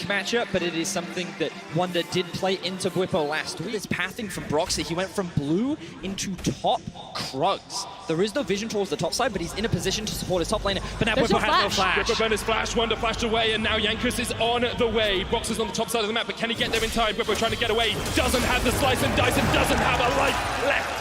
matchup, but it is something that Wonder did play into Bwipo last week. This pathing from Broxy, he went from blue into top Krugs. There is no vision towards the top side, but he's in a position to support his top laner. But now Bwipo has no flash. Bwipo burned his flash, Wonder flashed away, and now Jankos is on the way. Broxy's on the top side of the map, but can he get there in time? Bwipo trying to get away, doesn't have the slice and dice and doesn't have a life left.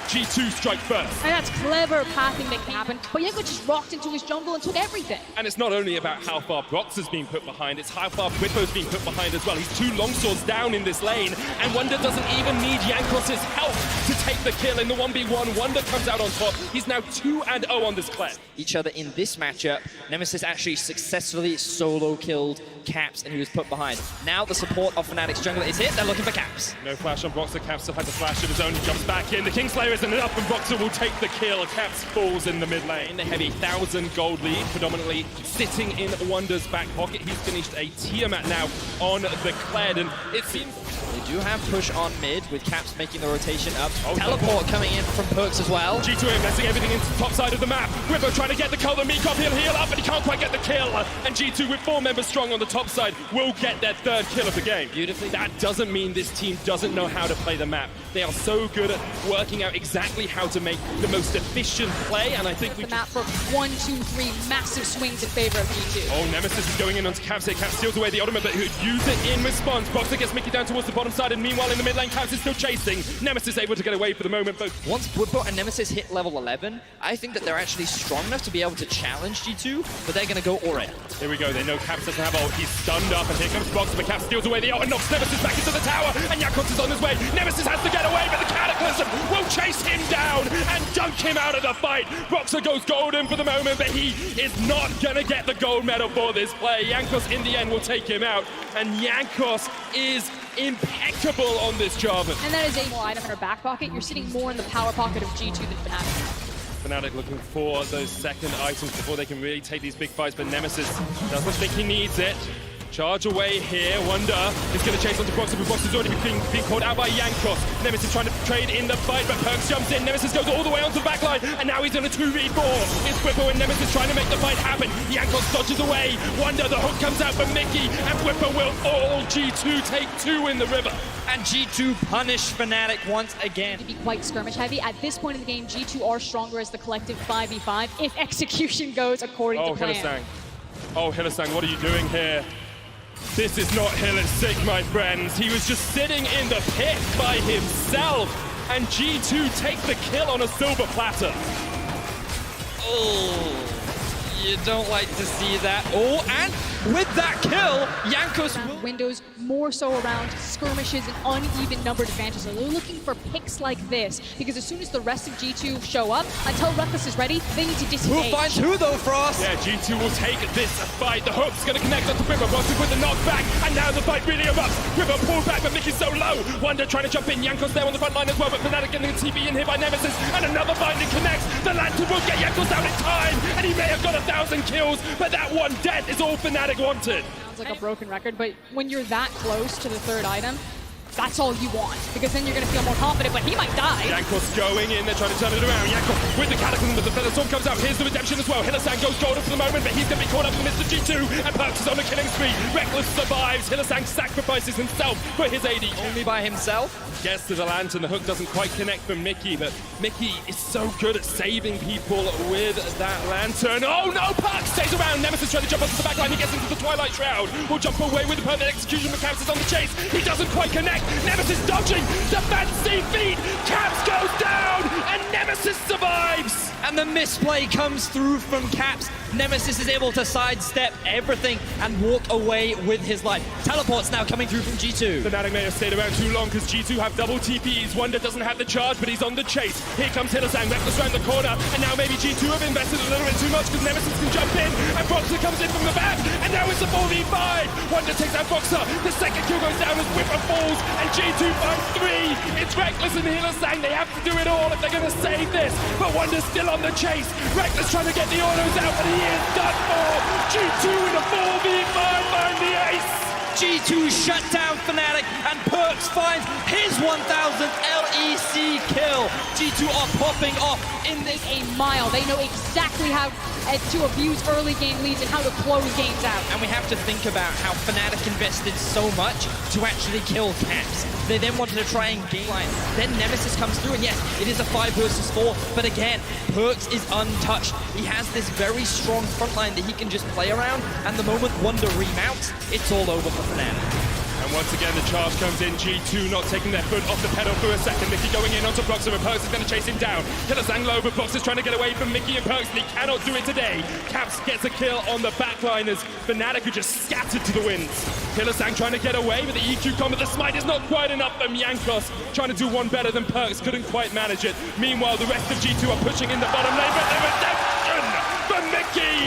G2 strike first. And that's clever pathing making happen. But Yanko just rocked into his jungle and took everything. And it's not only about how far Brox has been put behind, it's how far Bwipo's been put behind as well. He's 2 longswords down in this lane, and Wonder doesn't even need Jankos' help to take the kill in the 1v1. Wonder comes out on top. He's now 2-0 on this Kled. Each other in this matchup, Nemesis actually successfully solo killed Caps, and he was put behind. Now the support of Fnatic's jungle is hit. They're looking for Caps. No flash on Broxer. Caps still has a flash of his own. He jumps back in. The Kingslayer isn't enough, and Broxer will take the kill. Caps falls in the mid lane. They have a 1,000 gold lead, predominantly sitting in Wonder's back pocket. He's finished a Tiamat now on the Kled, and it seems they do have push on mid, with Caps making the rotation up. Teleport coming in from Perks as well. G2 investing everything into the top side of the map. Bwipo trying to get the kill. The Meekop, he'll heal up, but he can't quite get the kill. And G2 with 4 members strong on the top side will get their 3rd kill of the game. Beautifully. That doesn't mean this team doesn't know how to play the map. They are so good at working out exactly how to make the most efficient play, and I think we the map for 1, 2, 3 massive swings in favor of G2. Oh, Nemesis is going in onto Caps here. Caps steals away the ultimate, but he'll use it in response. Boxer gets Mickey down towards the bottom side, and meanwhile in the mid lane, Caps is still chasing. Nemesis able to get away for the moment, but once Bwipo and Nemesis hit level 11, I think that they're actually strong enough to be able to challenge G2, but they're going to go all in. Here we go. They know Caps doesn't have ult. He's stunned up, and here comes Boxer, but Caps steals away the ult and knocks Nemesis back into the tower, and Jakobs is on his way. Nemesis has to get away, but the Cataclysm will chase him down and dunk him out of the fight. Boxer goes golden for the moment, but he is not going to get the gold medal for this play. Jankos in the end will take him out, and Jankos is impeccable on this job. And that is a more item in her back pocket. You're sitting more in the power pocket of G2 than Fnatic. Fnatic looking for those second items before they can really take these big fights, but Nemesis doesn't think he needs it. Charge away here. Wonder is going to chase onto Broxer, but Broxer's already being caught out by Jankos. Nemesis trying to trade in the fight, but Perks jumps in. Nemesis goes all the way onto the back line, and now he's in a 2v4. It's Bwipo and Nemesis trying to make the fight happen. Jankos dodges away. Wonder, the hook comes out for Mickey, and Bwipo will all G2 take 2 in the river. And G2 punish Fnatic once again. To be quite skirmish heavy. At this point in the game, G2 are stronger as the collective 5v5 if execution goes according to plan. Hylissang. Oh, Hylissang, what are you doing here? This is not Hylissang, my friends. He was just sitting in the pit by himself, and G2 take the kill on a silver platter. Oh, you don't like to see that. Oh, and with that kill, Jankos will... Windows more so around skirmishes and uneven numbered advantages. So they're looking for picks like this, because as soon as the rest of G2 show up, until Reckless is ready, they need to disengage. Who finds who though, Frost? Yeah, G2 will take this fight. The hook's going to connect onto Bwipo. Boxer with the knockback, and now the fight really erupts. Bwipo pulled back, but Mickey's so low. Wonder trying to jump in. Jankos there on the front line as well, but Fnatic getting the TP in here by Nemesis, and another binding connects. The Lantern will get Jankos down in time, and he may have got 1,000 kills, but that one death is all Fnatic wanted. Sounds like a broken record, but when you're that close to the 3rd item, that's all you want, because then you're going to feel more confident, but he might die. Jankos going in, they're trying to turn it around. Jankos with the Cataclysm, but the Feather Sword comes out. Here's the redemption as well. Hylissang goes golden for the moment, but he's going to be caught up in Mr. G2, and Perks is on the killing spree. Reckless survives. Hylissang sacrifices himself for his AD. Only by himself? Gets to the Lantern. The hook doesn't quite connect from Mickey, but Mickey is so good at saving people with that Lantern. Oh no, Perks stays around. Nemesis trying to jump onto the back line. He gets into the Twilight Shroud. Will jump away with the perfect execution, but Caps is on the chase. He doesn't quite connect. Nemesis dodging the fancy feed. Caps goes down, and Nemesis survives. And the misplay comes through from Caps. Nemesis is able to sidestep everything and walk away with his life. Teleport's now coming through from G2. Fnatic may have stayed around too long because G2 have double TPs. Wonder doesn't have the charge, but he's on the chase. Here comes Hylissang, Reckless around the corner, and now maybe G2 have invested a little bit too much because Nemesis can jump in, and Boxer comes in from the back, and now it's a 4v5. Wonder takes out Boxer. The second kill goes down as Bwipo falls, and G2 finds 3. It's Reckless and Hylissang. They have to do it all if they're going to save this, but Wonder's still on the chase. Reckless trying to get the autos out, but he is done for. G2 in a 4v5 find the ace. G2 shut down Fnatic, and Perks finds his 1000th LEC kill. G2 are popping off in this. A mile. They know exactly how to abuse early game leads and how to close games out. And we have to think about how Fnatic invested so much to actually kill Caps. They then wanted to try and game line. Then Nemesis comes through, and yes, it is a 5 versus 4, but again, Perks is untouched. He has this very strong front line that he can just play around, and the moment Wonder remounts, it's all over for Fnatic. And once again, the charge comes in. G2 not taking their foot off the pedal for a second. Mickey going in onto Proxer, and Perks is going to chase him down. Killer Sang low, but Proxer's trying to get away from Mickey and Perks, and he cannot do it today. Caps gets a kill on the backline as Fnatic are just scattered to the winds. Killer Sang trying to get away with the EQ combo. The smite is not quite enough for Jankos. Trying to do one better than Perks, couldn't quite manage it. Meanwhile, the rest of G2 are pushing in the bottom lane, but the redemption for Mickey!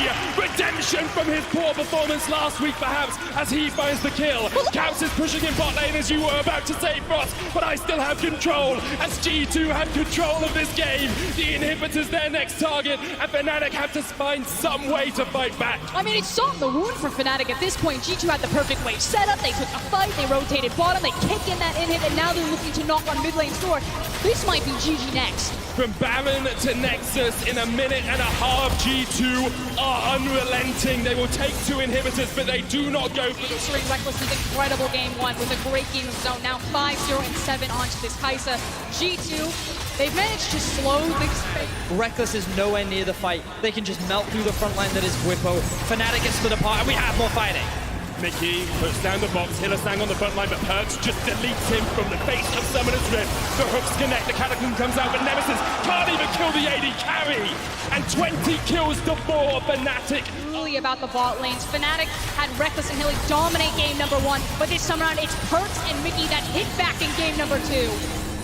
Redemption from his poor performance last week, perhaps, as he finds the kill. Caps is pushing in bot lane, as you were about to say, Frost, but I still have control, as G2 have control of this game. The inhibitor's their next target, and Fnatic have to find some way to fight back. I mean, it's salt in the wound for Fnatic at this point. G2 had the perfect wave setup, they took a fight, they rotated bottom, they kick in that inhib, and now they're looking to knock on mid lane's door. This might be GG next. From Baron to Nexus in a minute and a half, G2 are unrelenting. They will take 2 inhibitors, but they do not go for the... Answering Reckless's incredible game 1 with a great game of zone. Now 5-0 and 7 onto this Kai'Sa. G2, they've managed to slow things. Reckless is nowhere near the fight. They can just melt through the front line that is Whippo. Fnatic gets split apart, and we have more fighting. Mickey puts down the box, Hiller Sang on the front line, but Perks just deletes him from the face of Summoner's Rift. The hooks connect, the Cataclysm comes out, but Nemesis can't even kill the AD carry! And 20 kills to 4 Fnatic. Really about the bot lanes. Fnatic had Reckless and Hilly dominate game number 1, but this time around it's Perks and Mickey that hit back in game number 2.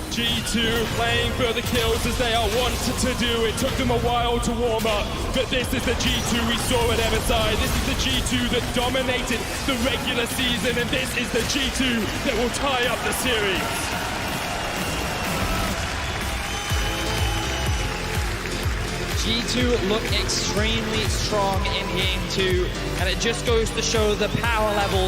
G2 playing for the kills as they are wanted to do. It took them a while to warm up, but this is the G2 we saw at MSI. This is the G2 that dominated the regular season, and this is the G2 that will tie up the series. G2 look extremely strong in game 2, and it just goes to show the power level